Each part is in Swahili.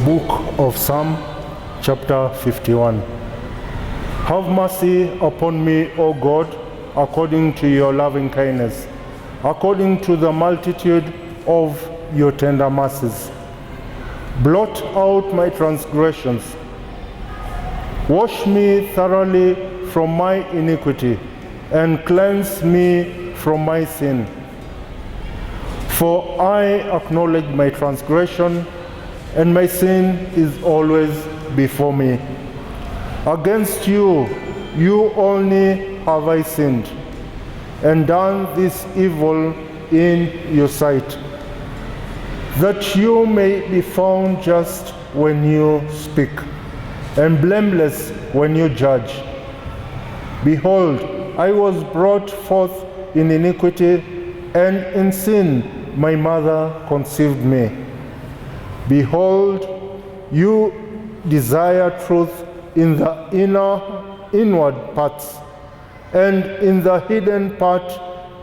Book of Psalm, chapter 51. Have mercy upon me, O God, according to your loving kindness, according to the multitude of your tender mercies. Blot out my transgressions. Wash me thoroughly from my iniquity, and cleanse me from my sin. For I acknowledge my transgression, and my sin is always before me. Against you, you only have I sinned, and done this evil in your sight, that you may be found just when you speak, and blameless when you judge. Behold, I was brought forth in iniquity, and in sin my mother conceived me. Behold, you desire truth in the inward parts, and in the hidden part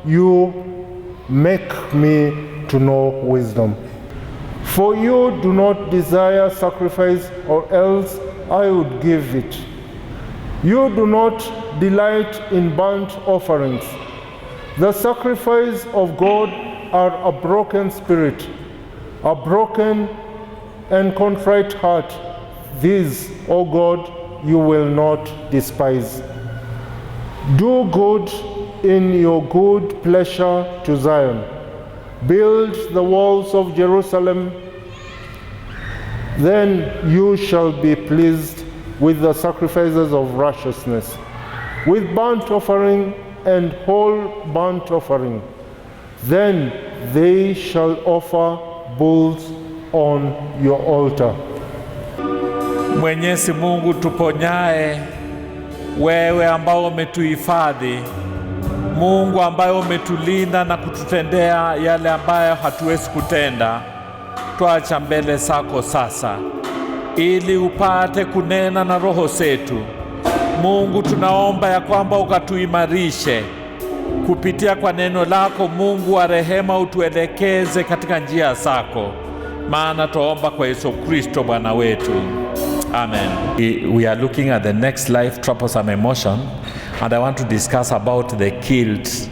you make me to know wisdom. For you do not desire sacrifice, or else I would give it. You do not delight in burnt offerings. The sacrifice of God are a broken spirit, a broken and contrite heart. These, O God, you will not despise. Do good in your good pleasure to Zion. Build the walls of Jerusalem. Then you shall be pleased with the sacrifices of righteousness, with burnt offering and whole burnt offering. Then they shall offer bulls on your altar. Mwenyezi Mungu tuponyae, wewe ambao umetuhifadhi, Mungu ambaye umetulinda na kututendea yale ambayo hatuwezi kutenda, twacha mbele zako sasa ili upate kunena na roho zetu. Mungu, tunaomba ya kwamba ukatuimarishe kupitia kwa neno lako. Mungu wa rehema, utuelekeze katika njia zako, maana tuomba kwa Yesu Kristo Bwana wetu. Amen. We are looking at the next life troublesome emotion, and I want to discuss about the guilt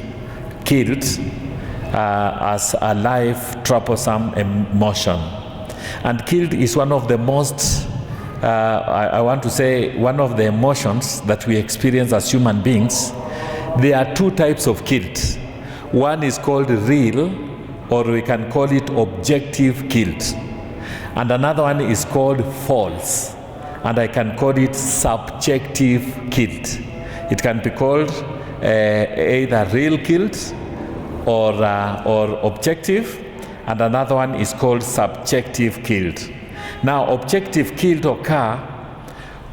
as a life troublesome emotion. And guilt is one of the most, I want to say, one of the emotions that we experience as human beings. There are two types of guilt. One is called real, or we can call it objective guilt. And another one is called false, and I can call it subjective guilt. It can be called either real guilt or objective, and another one is called subjective guilt. Now, objective guilt occurs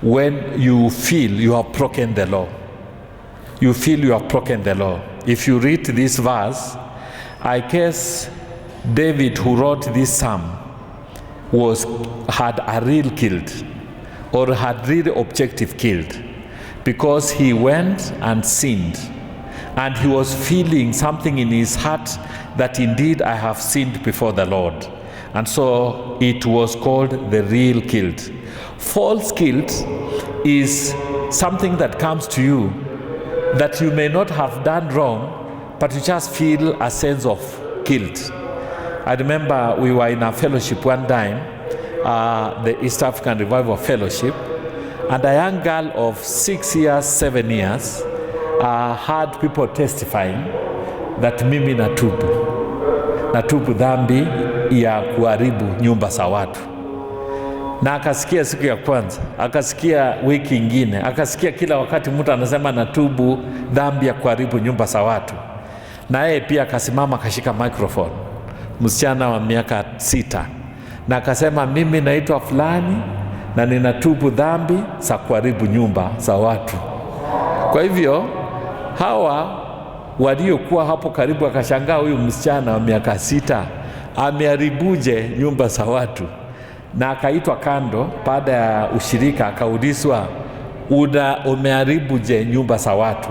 when you feel you have broken the law. You feel you have broken the law. If you read this verse, I guess David, who wrote this psalm, had a real guilt, or had real objective guilt, because he went and sinned, and he was feeling something in his heart that indeed I have sinned before the Lord. And so it was called the real guilt. False guilt is something that comes to you that you may not have done wrong, but you just feel a sense of guilt. I remember we were in a fellowship one time, the East African Revival Fellowship, and a young girl of 6 years, 7 years, had people testifying that mimi natubu dhambi ya kuharibu nyumba za watu. Na akasikia siku ya kwanza, akasikia wiki ingine, akasikia kila wakati mtu anasema natubu dhambi ya kuharibu nyumba za watu. Na yeye pia akasimama akashika microphone, msichana wa miaka 6, na akasema mimi naitwa fulani na ninatubu dhambi za kuharibu nyumba za watu. Kwa hivyo hawa waliokuwa hapo karibu akashangaa, huyu msichana wa miaka 6 ameharibuje nyumba za watu? Na akaitwa kando baada ya ushirika, akaulizwa umeharibuje nyumba za watu?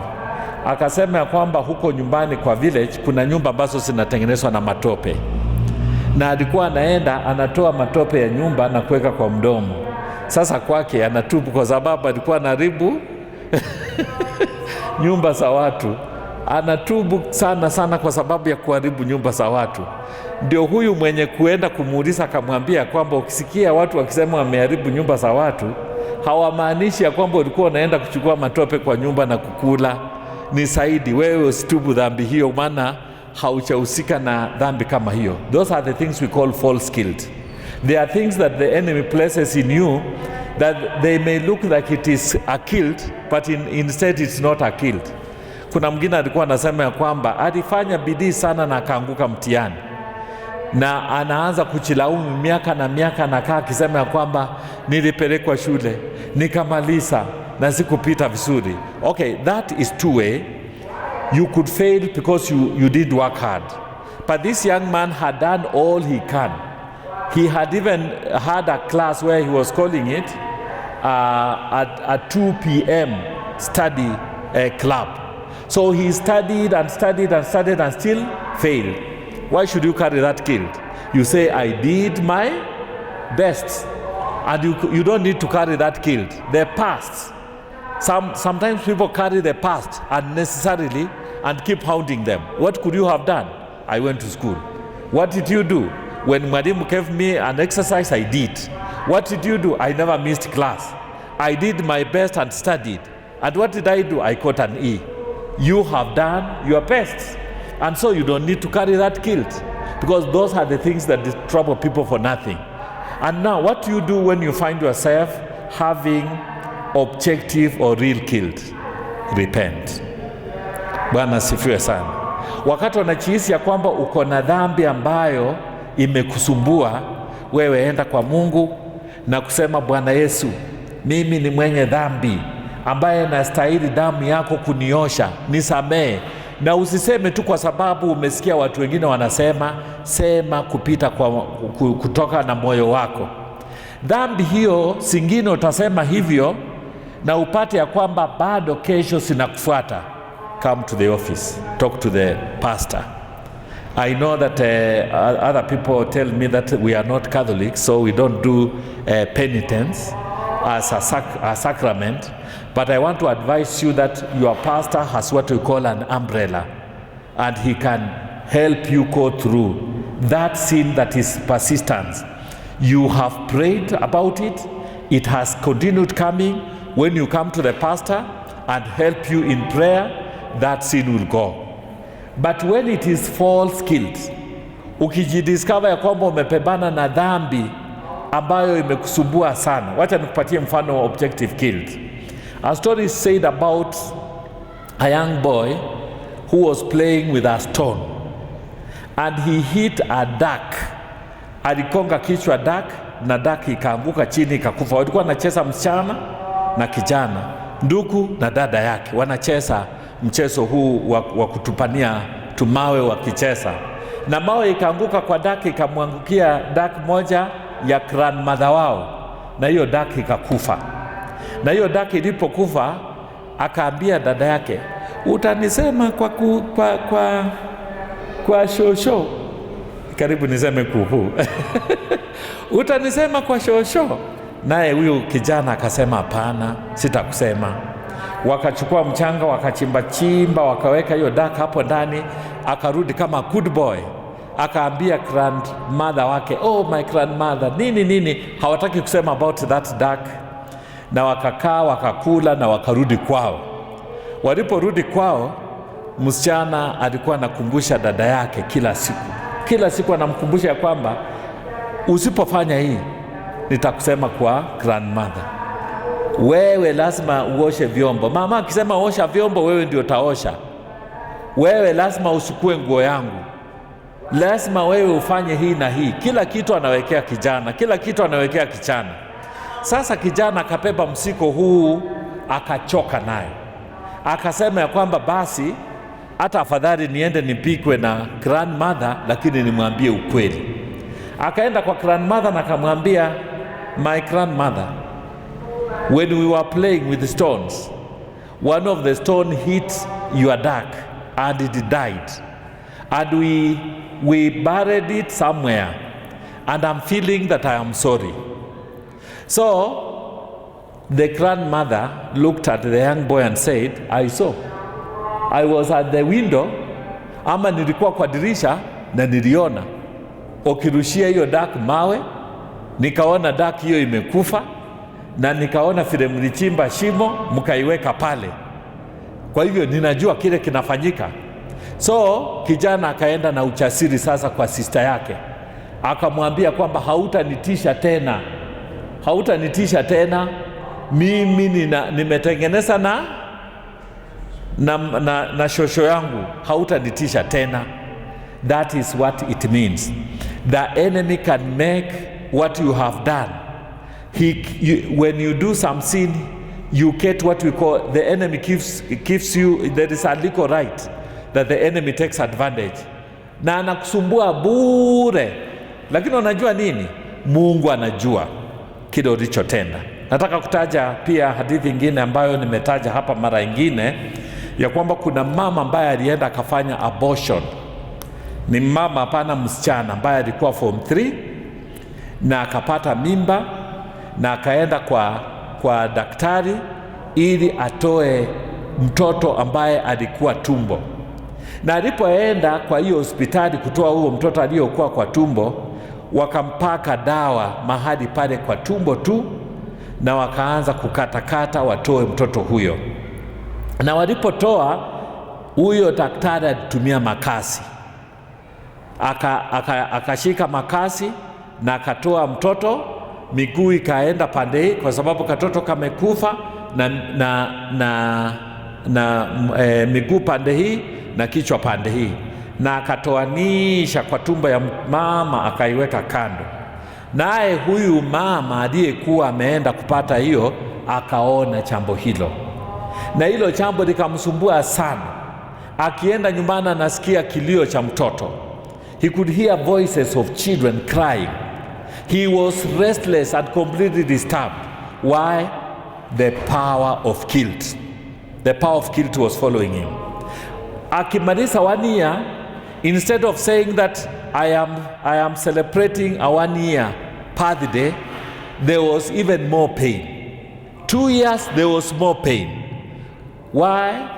Akasema ya kwamba huko nyumbani kwa village kuna nyumba ambazo zinatengenezwa na matope, na alikuwa anaenda anatoa matope ya nyumba na kuweka kwa mdomo. Sasa kwake anatubu kwa sababu alikuwa anaharibu nyumba za watu. Anatubu sana sana kwa sababu ya kuharibu nyumba za watu. Ndio huyu mwenye kuenda kumuuliza akamwambia kwamba ukisikia watu wakisema wameharibu nyumba za watu, hawamaanishi ya kwamba ulikuwa unaenda kuchukua matope kwa nyumba na kukula. Ni zaidi, wewe usitubu dhambi hiyo, maana hauchahusika na dhambi kama hiyo. Those are the things we call false guilt. There are things that the enemy places in you that they may look like it is a guilt, but instead it's not a guilt. Kuna mwingine alikuwa anasema ya kwamba alifanya bidii sana na akaanguka mtihani, na anaanza kuchilaumu miaka na miaka, na kaa akisema ya kwamba nilipelekwa shule nikamaliza na sikupita vizuri. Okay, that is two way. You could fail because you did work hard. But this young man had done all he can. He had even had a class where he was calling it a 2 p.m. study club. So he studied and studied and studied and still failed. Why should you carry that guilt? You say, I did my best. And you don't need to carry that guilt. The past. Sometimes people carry the past unnecessarily and keep hounding them. What could you have done? I went to school. What did you do? When Mwalimu gave me an exercise, I did. What did you do? I never missed class. I did my best and studied. And what did I do? I got an E. You have done your best. And so you don't need to carry that guilt, because those are the things that trouble people for nothing. And now what do you do when you find yourself having objective or real guilt? Repent. Bwana sifiwe sana. Wakati unajihisi ya kwamba uko na dhambi ambayo imekusumbua, wewe enda kwa Mungu na kusema, Bwana Yesu, mimi ni mwenye dhambi ambaye nastahili damu yako kuniosha, nisamehe. Na usiseme tu kwa sababu umesikia watu wengine wanasema, sema kutoka na moyo wako. Dhambi hiyo singine utasema hivyo na upate ya kwamba bado kesho sinakufuata. Come to the office, talk to the pastor. I know that other people tell me that we are not Catholics, so we don't do penitence as a sacrament. But I want to advise you that your pastor has what we call an umbrella, and he can help you go through that sin that is persistent. You have prayed about it, it has continued coming. When you come to the pastor and help you in prayer, that sin will go. But when it is false guilt, ukijidiscover ya kwamba umepebana na dhambi ambayo imekusumbua sana. Wacha nikupatie mfano wa objective guilt. A story is said about a young boy who was playing with a stone and he hit a duck. Alikonga kichwa duck na duck ikaanguka chini ikakufa. Walikuwa wanacheza msichana na kijana, ndugu na dada yake, wanacheza mchezo huu wa kutupania tumawe wakicheza, na mawe ikaanguka kwa duck, ikamwangukia duck moja ya grandmother wao, na hiyo duck ikakufa. Na hiyo duck ilipokufa akaambia dada yake, utanisema kwa shosho, karibu niseme kuhu utanisema kwa shosho. Naye huyo kijana akasema, hapana, sitakusema. Wakachukua mchanga, wakachimba, wakaweka hiyo duck hapo ndani. Akarudi kama good boy, akaambia grandmother wake, oh my grandmother, nini, hawataki kusema about that duck. Na wakakaa, wakakula na wakarudi kwao. Waliporudi kwao, msichana alikuwa anakumbusha dada yake kila siku anamkumbusha ya kwamba, usipofanya hii nitakusema kwa grandmother. Wewe lazima uoshe vyombo. Mama akisema osha vyombo, wewe ndio utaosha. Wewe lazima usukue nguo yangu. Lazima wewe ufanye hii na hii. Kila kitu anawekea kijana, kila kitu anawekea kichana. Sasa kijana akabeba msiko huu, akachoka naye. Akasema ya kwamba basi hata afadhali niende nipikwe na grandmother, lakini nimwambie ukweli. Akaenda kwa grandmother na akamwambia, my grandmother, when we were playing with the stones, one of the stone hit your duck and it died. And we buried it somewhere. and I'm feeling that I am sorry. So the grandmother looked at the young boy and said, I saw. I was at the window, ama nilikuwa kwa dirisha na niliona ukirushia hiyo duck mawe, nikaona duck hiyo imekufa, na nikaona vile mlichimba shimo mkaiweka pale. Kwa hivyo ninajua kile kinafanyika. So kijana akaenda na uchasiri sasa kwa sister yake, akamwambia kwamba hautanitisha tena, mimi nimetengeneza na shosho yangu, hautanitisha tena. That is what it means. The enemy can make what you have done. When you do some sin, you get what we call, the enemy gives you, there is a legal right that the enemy takes advantage, na anakusumbua bure. Lakini unajua nini? Mungu anajua kile ulichotenda. Nataka kutaja pia hadithi nyingine ambayo nimetaja hapa mara nyingine, ya kwamba kuna mama ambaye alienda akafanya abortion. Ni mama, hapana msichana, ambaye alikuwa form 3 na akapata mimba, na akaenda kwa daktari ili atoe mtoto ambaye alikuwa tumbo. Na alipoenda kwa hiyo hospitali kutoa huo mtoto aliyokuwa kwa tumbo, wakampaka dawa mahali pale kwa tumbo tu, na wakaanza kukatakata watoe mtoto huyo. Na walipotoa, huyo daktari alitumia makasi, akashika makasi na akatoa mtoto, miguu ikaenda pande hii kwa sababu katoto kamekufa, na miguu pande hii na kichwa pande hii, na akatoanisha kwa tumbo ya mama akaiweka kando. Naye huyu mama aliyekuwa ameenda kupata hiyo akaona jambo hilo, na hilo jambo likamsumbua sana. Akienda nyumbani anasikia kilio cha mtoto. He could hear voices of children crying. He was restless and completely disturbed. Why? The power of guilt. The power of guilt was following him. Akimaliza 1 year, instead of saying that I am celebrating a 1 year birthday, there was even more pain. 2 years, there was more pain. Why?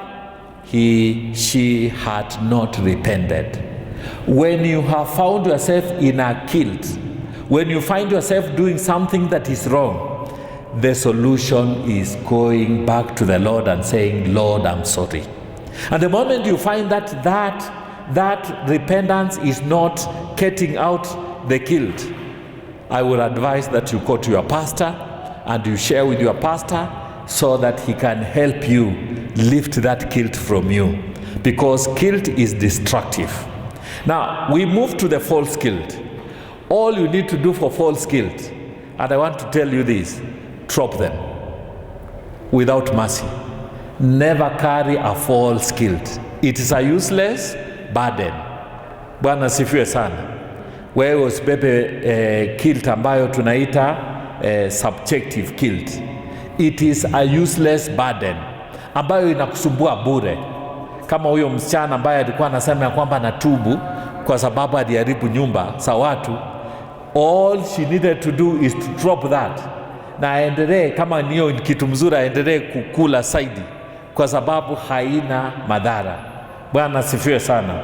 She had not repented. When you have found yourself in a guilt, when you find yourself doing something that is wrong, the solution is going back to the Lord and saying, Lord, I'm sorry. And the moment you find that repentance is not getting out the guilt, I will advise that you go to your pastor and you share with your pastor so that he can help you lift that guilt from you, because guilt is destructive. Now, we move to the false guilt. All you need to do for false guilt, and I want to tell you this, drop them without mercy. Never carry a false guilt. It is a useless burden. Bwana sifiwe sana. Wewe usibebe guilt ambayo tunaita subjective guilt. It is a useless burden ambayo inakusumbua bure. Kama huyo msichana ambaye alikuwa anasema ya kwamba anatubu kwa sababu aliharibu nyumba za watu, all she needed to do is to drop that, na aendelee, kama niyo kitu mzuri, aendelee kukula saidi kwa sababu haina madhara. Bwana sifiwe sana.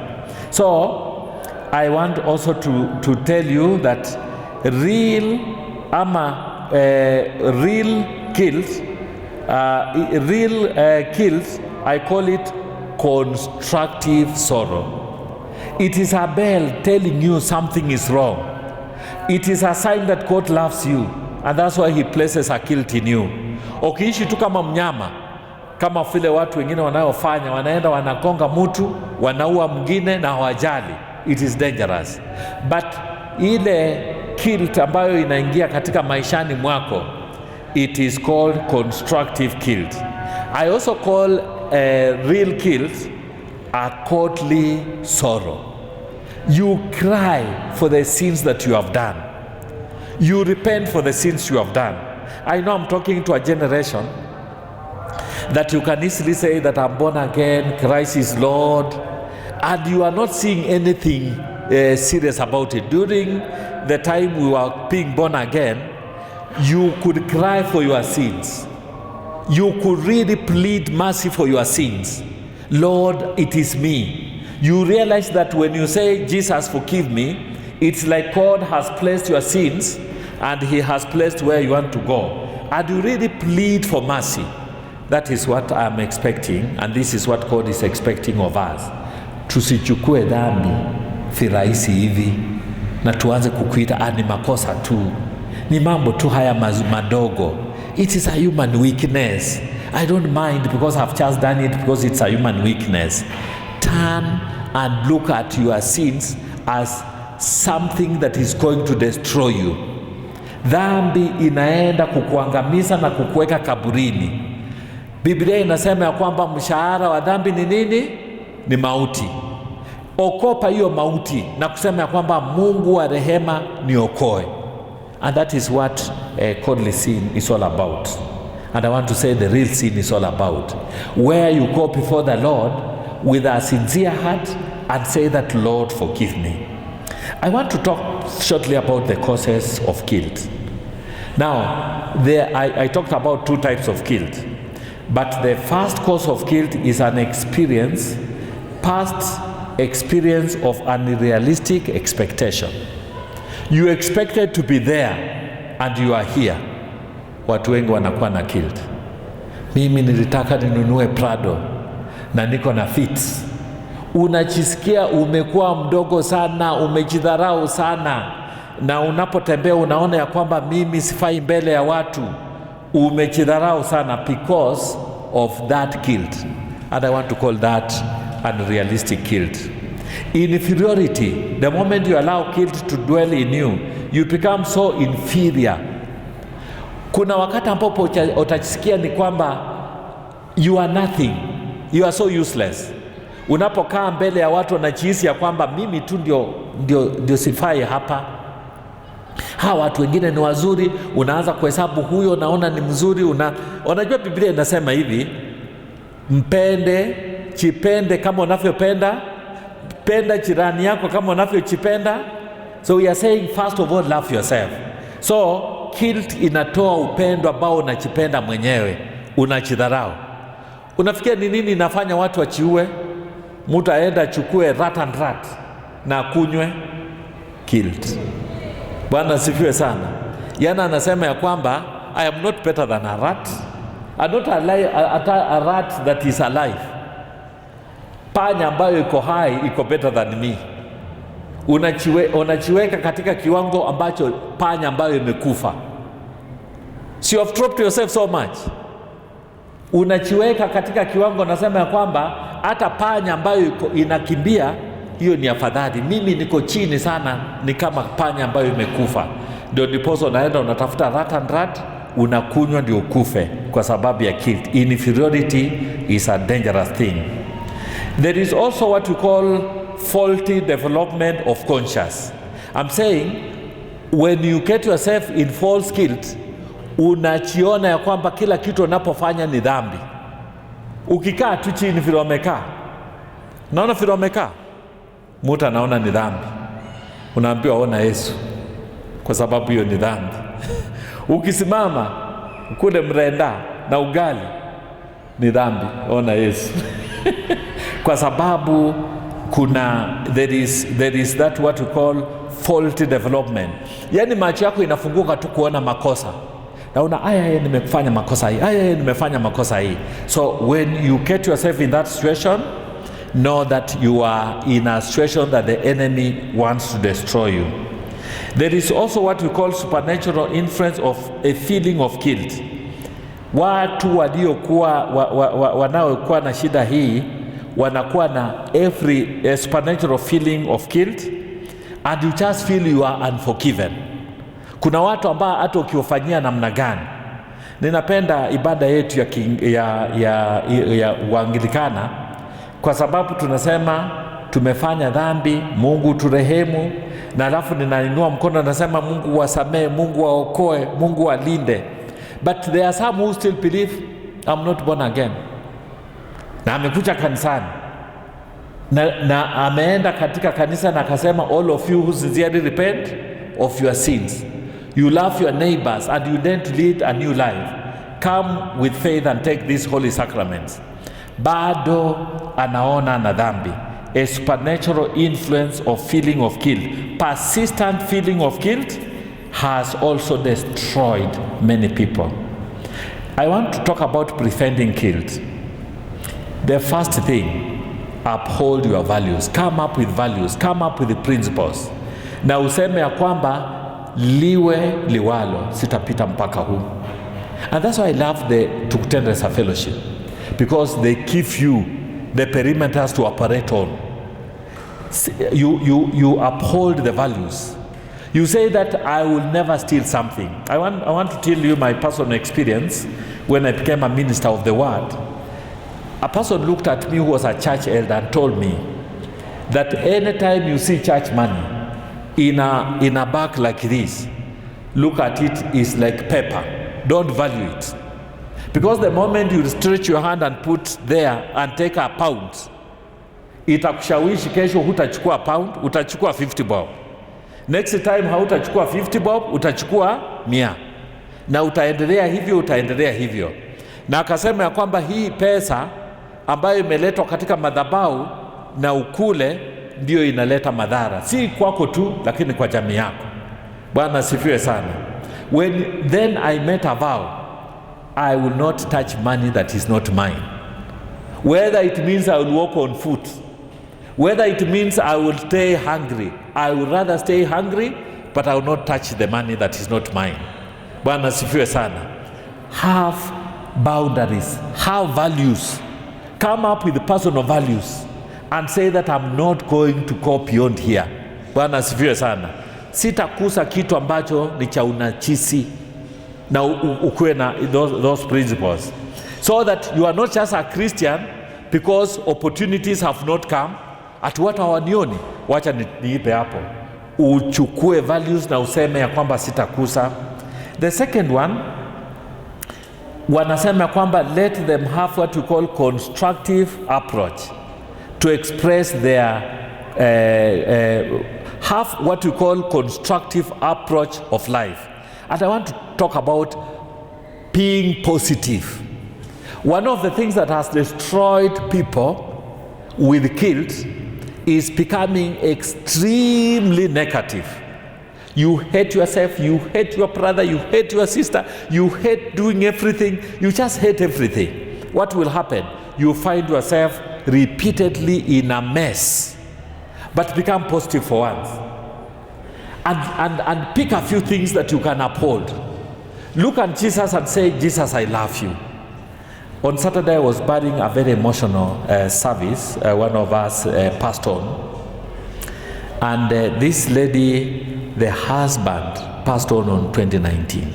So I want also to tell you that real guilt, guilt, I call it constructive sorrow. It is a bell telling you something is wrong. It is a sign that God loves you, and that's why he places a guilt in you. Ukiishi tu kama mnyama, kama vile watu wengine wanayofanya, wanaenda wanagonga mtu, wanaua mwingine na hawajali, it is dangerous. But ile guilt ambayo inaingia katika maishani mwako, it is called constructive guilt. I also call real guilt a godly sorrow. You cry for the sins that you have done. You repent for the sins you have done. I know I'm talking to a generation that you can easily say that I'm born again, Christ is Lord, and you are not seeing anything serious about it. During the time we were being born again, you could cry for your sins. You could really plead mercy for your sins. Lord, it is me. You realize that when you say, Jesus, forgive me, it's like God has placed your sins and He has placed where you want to go. And you really plead for mercy. That is what I'm expecting, and this is what God is expecting of us. Tusichukue dhambi virahisi hivi na tuanze kukuita ni makosa tu, ni mambo tu haya madogo. It is a human weakness. I don't mind because I've just done it because it's a human weakness. Turn and look at your sins as something that is going to destroy you. Dhambi inaenda kukuangamiza na kukuweka kaburini. Biblia inasema ya kwamba mshahara wa dhambi ni nini? Ni mauti. Okopa hiyo mauti na kusema ya kwamba Mungu wa rehema niokoe. And that is what godly sin is all about. And I want to say the real sin is all about. Where you go before the Lord with a sincere heart and say that, Lord, forgive me. I want to talk shortly about the causes of guilt. Now, I talked about two types of guilt. But the first cause of guilt is an experience, past experience of unrealistic expectation. You expected to be there and you are here. Watu wengi wanakuwa na guilt. Mimi nilitaka ninunue Prado na niko na fits. Unajisikia umekuwa mdogo sana, umejidharau sana, na unapotembea unaona ya kwamba mimi sifai mbele ya watu. Umejidharau sana because of that guilt. And I want to call that unrealistic guilt. Inferiority, the moment you allow guilt to dwell in you, you become so inferior. Kuna wakati ambapo utasikia ni kwamba you are nothing, you are so useless. Unapokaa mbele ya watu unajihisi ya kwamba mimi tu ndio sifai hapa. Hawa watu wengine ni wazuri, unaanza kuhesabu huyo naona ni mzuri. Unajua Biblia inasema hivi, mpende, jipende kama unavyopenda, penda jirani yako kama unavyojipenda. So we are saying first of all love yourself. So guilt inatoa upendo ambao unajipenda mwenyewe, unajidharau. Unafikia ni nini inafanya watu wachiue? Mtu aenda chukue rat and rat na kunywe? Guilt. Bwana sifiwe sana. Yana anasema ya kwamba I am not better than a rat. I'm not a rat that is alive. Panya ambayo iko hai iko better than me. Unachiweka katika kiwango ambacho panya ambayo imekufa. So you have dropped yourself so much. Unachiweka katika kiwango nasema ya kwamba hata panya ambayo inakimbia hiyo ni afadhali. Mimi niko chini sana, ni kama panya ambayo imekufa. Ndio ndiposo unaenda unatafuta rat and rat, unakunywa ndio ukufe kwa sababu ya guilt. Inferiority is a dangerous thing. There is also what we call faulty development of conscience. I'm saying when you get yourself in false guilt, unachiona ya kwamba kila kitu unapofanya ni dhambi. Ukikaa tu chini vile umekaa, naona vile umekaa, mtu anaona ni dhambi. Unaambiwa ona Yesu, kwa sababu hiyo ni dhambi. Ukisimama kule mrenda na ugali, ni dhambi, ona Yesu. Kwa sababu there is that what we call faulty development. Yani macho yako inafunguka tu kuona makosa. Naona aya nimefanya makosa hii, aya nimefanya makosa hii. So when you get yourself in that situation, know that you are in a situation that the enemy wants to destroy you. There is also what we call supernatural influence of a feeling of guilt. Watu waliokuwa wanaokuwa na shida hii wanakuwa na a supernatural feeling of guilt, and you just feel you are unforgiven. Kuna watu ambao hata ukiwafanyia namna gani. Ninapenda ibada yetu ya Uanglikana kwa sababu tunasema tumefanya dhambi, Mungu turehemu, na alafu ninainua mkono nasema Mungu wasamee, Mungu waokoe, Mungu walinde. But there are some who still believe I'm not born again. Na amekuja kanisani. na ameenda katika kanisa na akasema, all of you who sincerely repent of your sins, you love your neighbors and you intend to lead a new life, come with faith and take these holy sacraments. Bado anaona na dhambi, a supernatural influence of feeling of guilt, persistent feeling of guilt has also destroyed many people. I want to talk about preventing guilt. The first thing, uphold your values. Come up with values, come up with the principles. Na useme ya kwamba liwe liwalo, sitapita mpaka huu. And that's why I love the Tukutendesa Fellowship, because they give you the perimeters to operate on. You uphold the values. You say that I will never steal something. I want to tell you my personal experience when I became a minister of the word. A person looked at me who was a church elder and told me that anytime you see church money in a bag like this, look at it is like paper. Don't value it. Because the moment you stretch your hand and put there and take a pound, itakushawishi kesho hutachukua pound, utachukua 50 bob. Next time hautachukua 50 bob, utachukua 100. Na utaendelea hivyo. Na akasema ya kwamba hii pesa ambayo imeletwa katika madhabahu na ukule ndio inaleta madhara, si kwako tu, lakini kwa jamii yako. Bwana asifiwe sana. Then I made a vow, I will not touch money that is not mine. Whether it means I will walk on foot, whether it means I will stay hungry, I would rather stay hungry, but I will not touch the money that is not mine. Bwana asifiwe sana. Have boundaries, have values. Come up with personal values and say that I'm not going to go beyond here. Bwana asifiwe sana. Sitakusa kitu ambacho ni cha unachisi, na ukuwe na those principles, so that you are not just a Christian because opportunities have not come. Ati watu hawanioni, wacha niipe hapo. Uchukue values na useme ya kwamba sitakusa. The second one, wanasema kwamba let them have what we call constructive approach to express their have what we call constructive approach of life. And I want to talk about being positive. One of the things that has destroyed people with guilt is becoming extremely negative. You hate yourself, you hate your brother, you hate your sister, you hate doing everything, you just hate everything. What will happen? You find yourself repeatedly in a mess. But become positive for once. And pick a few things that you can uphold. Look at Jesus and say, Jesus, I love you. On Saturday I was burying a very emotional service, one of us passed on. And this lady, the husband passed on 2019.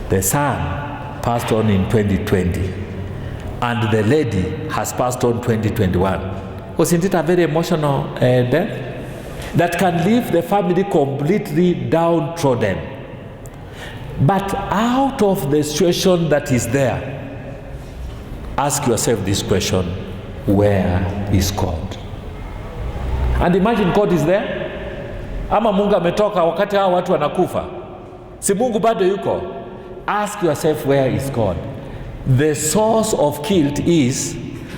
The son passed on in 2020. And the lady has passed on 2021. Wasn't it a very emotional death? That can leave the family completely downtrodden. But out of the situation that is there, ask yourself this question: where is God? And imagine God is there. Ama Mungu ametoka wakati hao watu wanakufa? Si Mungu bado yuko? Ask yourself, where is God? The source of guilt is,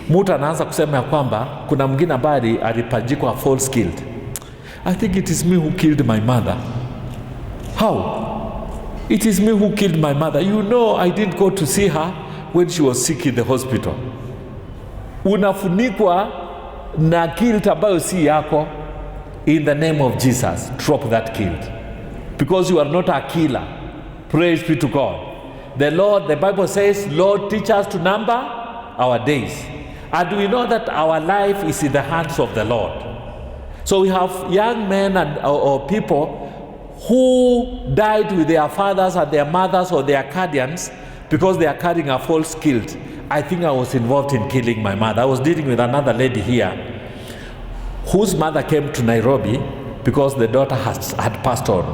mtu anaanza kusema ya kwamba kuna mwingine ambaye alipajikwa false guilt. I think it is me who killed my mother. How? It is me who killed my mother. You know, I didn't go to see her when she was sick in the hospital. Unafunikwa na guilt ambayo si yako. In the name of Jesus, drop that guilt, because you are not a killer. Praise be to God. The Bible says, Lord, teach us to number our days. And we know that our life is in the hands of the Lord. So we have young men or people who died with their fathers and their mothers or their guardians because they are carrying a false guilt. I think I was involved in killing my mother. I was dealing with another lady here whose mother came to Nairobi because the daughter had passed on.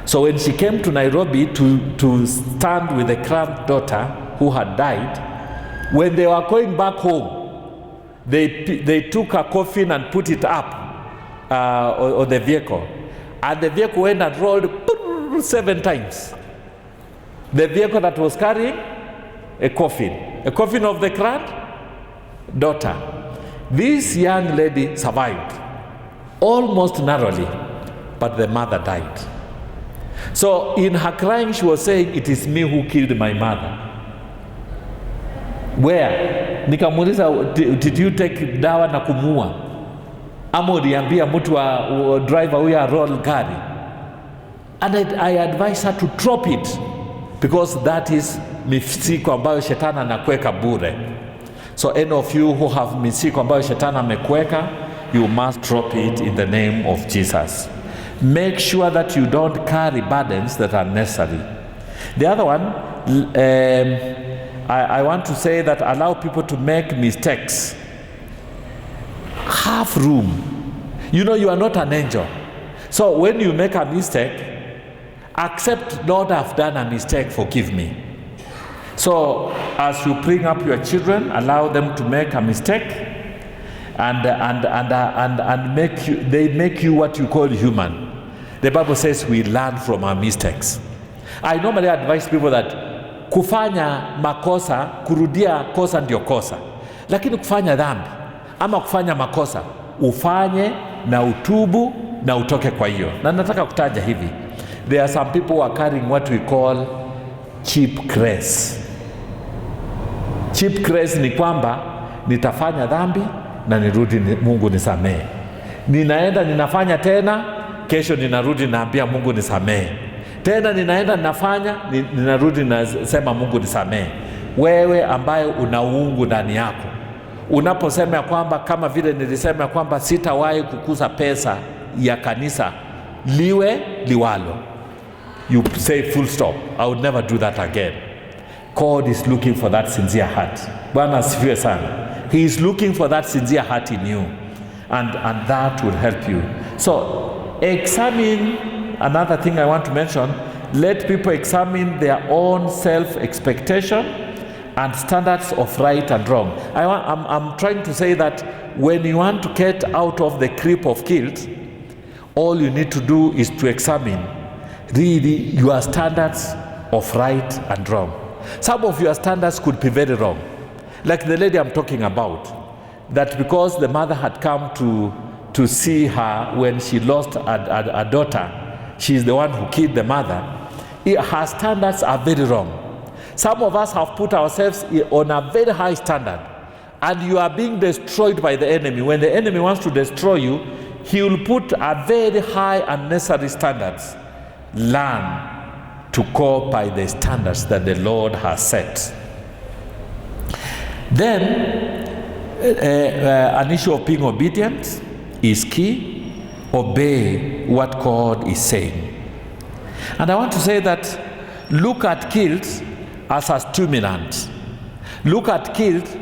So when she came to Nairobi to stand with the granddaughter who had died, when they were going back home, they took a coffin and put it up on the vehicle, and the vehicle went and rolled 7 times. The vehicle that was carrying a coffin of the granddaughter. This young lady survived, almost narrowly, but the mother died. So in her crying, she was saying, "It is me who killed my mother." Where? Nikamuuliza, did you take dawa na kumua? Ama uliambia mtu wa driver huyo roll gari? And I advise her to drop it, because that is misiko ambayo shetani anakuweka bure. So any of you who have misiko ambayo shetani amekuweka, you must drop it in the name of Jesus. Make sure that you don't carry burdens that are necessary. The other one, I want to say that allow people to make mistakes. Have room. You know, you are not an angel. So when you make a mistake, accept, "Lord, I've done a mistake, forgive me." So as you bring up your children, allow them to make a mistake, and they make you what you call human. The Bible says we learn from our mistakes. I normally advise people that kufanya makosa, kurudia kosa ndio kosa, lakini kufanya dhambi ama kufanya makosa ufanye na utubu na utoke kwa hiyo. Na nataka kutaja hivi, there are some people who are carrying what we call cheap grace. Cheap grace ni kwamba nitafanya dhambi na nirudi, Mungu nisamehe. Ninaenda ninafanya tena, kesho ninarudi naambia Mungu nisamehe. Tena ninaenda ninafanya, ninarudi nasema Mungu nisamehe. Wewe ambaye una uungu ndani yako, unaposema ya kwamba, kama vile nilisema ya kwamba sitawahi kukuza pesa ya kanisa liwe liwalo, you say full stop, I would never do that again. God is looking for that sincere heart. Bwana asifiwe sana. He is looking for that sincere heart in you, and that will help you. So examine. Another thing I want to mention, let people examine their own self-expectation and standards of right and wrong. I'm trying to say that when you want to get out of the grip of guilt, all you need to do is to examine really your standards of right and wrong. Some of your standards could be very wrong. Like the lady I'm talking about, that because the mother had come to see her when she lost a daughter, she's the one who killed the mother. Her standards are very wrong. Some of us have put ourselves on a very high standard, and you are being destroyed by the enemy. When the enemy wants to destroy you, he will put a very high unnecessary standards. Learn to go by the standards that the Lord has set. Then, an issue of being obedient is key. Obey what God is saying. And I want to say that look at guilt as a stimulant. Look at guilt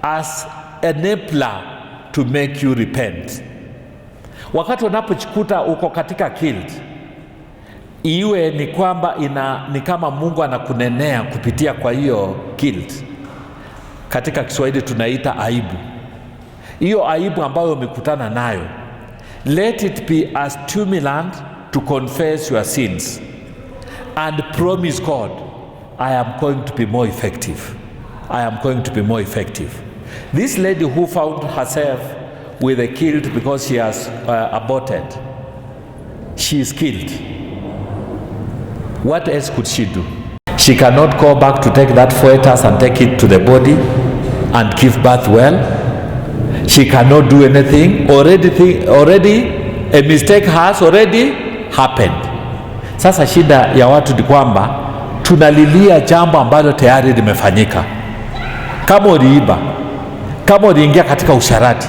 as an enabler to make you repent. Wakati unapochikuta uko katika guilt, iwe ni kwamba ni kama Mungu anakunenea kupitia kwa hiyo guilt. Katika Kiswahili tunaita aibu. Hiyo aibu ambayo umekutana nayo, let it be a stimulant to confess your sins and promise God, I am going to be more effective. I am going to be more effective. This lady who found herself with a guilt because she has aborted, she is killed. What else could she do? She cannot go back to take that fetus and take it to the body and give birth well. She cannot do anything. Already a mistake has already happened. Sasa shida ya watu ni kwamba tunalilia jambo ambalo tayari limefanyika. Kama uliiba, kama uliingia katika usharati,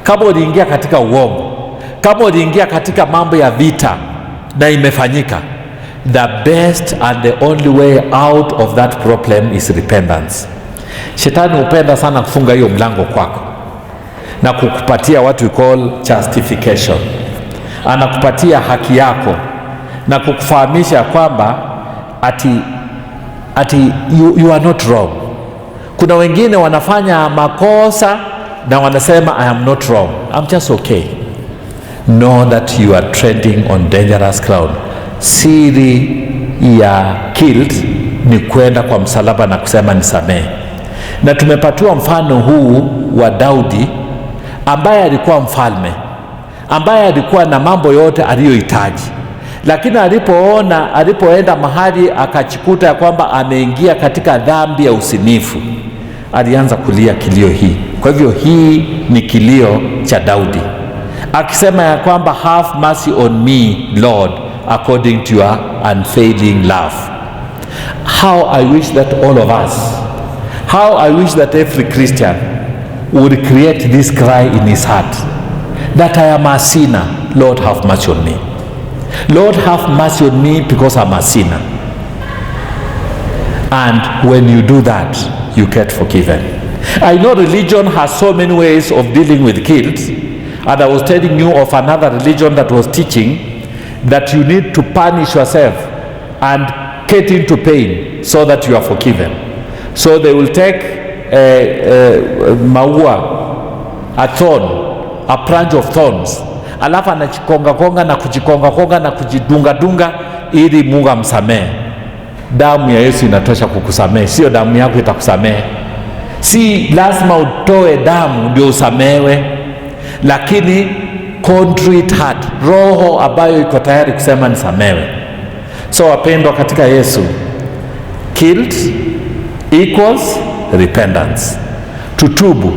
kama uliingia katika uongo, kama uliingia katika mambo ya vita na imefanyika, the best and the only way out of that problem is repentance. Shetani hupenda sana kufunga hiyo mlango kwako na kukupatia what we call justification. Anakupatia haki yako na kukufahamisha kwamba ati you are not wrong. Kuna wengine wanafanya makosa na wanasema I am not wrong, I'm just okay. Know that you are treading on dangerous ground. Siri ya guilt ni kwenda kwa msalaba na kusema nisamehe. Na tumepatiwa mfano huu wa Daudi ambaye alikuwa mfalme, ambaye alikuwa na mambo yote aliyohitaji, lakini alipoenda mahali akachikuta ya kwamba ameingia katika dhambi ya usinifu, alianza kulia kilio hii. Kwa hivyo hii ni kilio cha Daudi akisema ya kwamba have mercy on me Lord according to your unfailing love. How I wish that all of us, how I wish that every Christian would create this cry in his heart, that I am a sinner, Lord have mercy on me. Lord have mercy on me because I'm a sinner. And when you do that, you get forgiven. I know religion has so many ways of dealing with guilt, and I was telling you of another religion that was teaching that you need to punish yourself and get into pain so that you are forgiven. So they will take maua, a thorn, a branch of thorns, alafu anajikonga na kujidunga ili Mungu amsamehe. Damu ya Yesu inatosha kukusamehe, sio damu yako itakusamehe. Si lazima utoe damu ndio usamehewe, lakini contrite heart, roho ambayo iko tayari kusema nisamehewe. So wapendwa katika Yesu, guilt equals repentance. Tutubu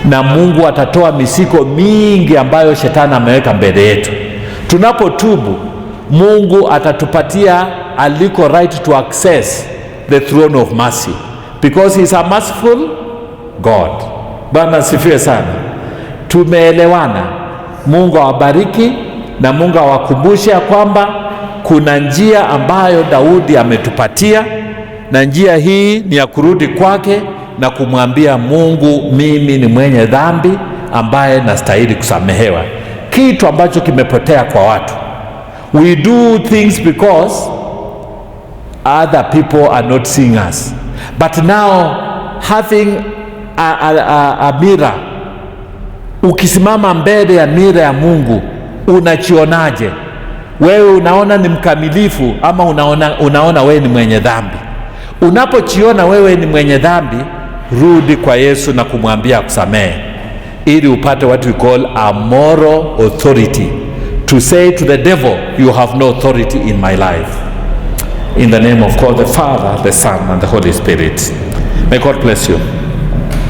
na Mungu atatoa misiko mingi ambayo shetani ameweka mbele yetu. Tunapotubu, Mungu atatupatia aliko right to access the throne of mercy, because he is a merciful God. Bwana asifiwe sana. Tumeelewana. Mungu awabariki na Mungu awakumbushe kwamba kuna njia ambayo Daudi ametupatia, na njia hii ni ya kurudi kwake na kumwambia Mungu, mimi ni mwenye dhambi ambaye nastahili kusamehewa. Kitu ambacho kimepotea kwa watu, we do things because other people are not seeing us, but now having a mirror, ukisimama mbele ya mira ya Mungu, unachionaje? Wewe unaona ni mkamilifu ama unaona wewe ni mwenye dhambi? Unapochiona wewe ni mwenye dhambi, rudi kwa Yesu na kumwambia kusamehe, ili upate what we call a moral authority to say to the devil, you have no authority in my life. In the name of God the Father, the Son and the Holy Spirit. May God bless you.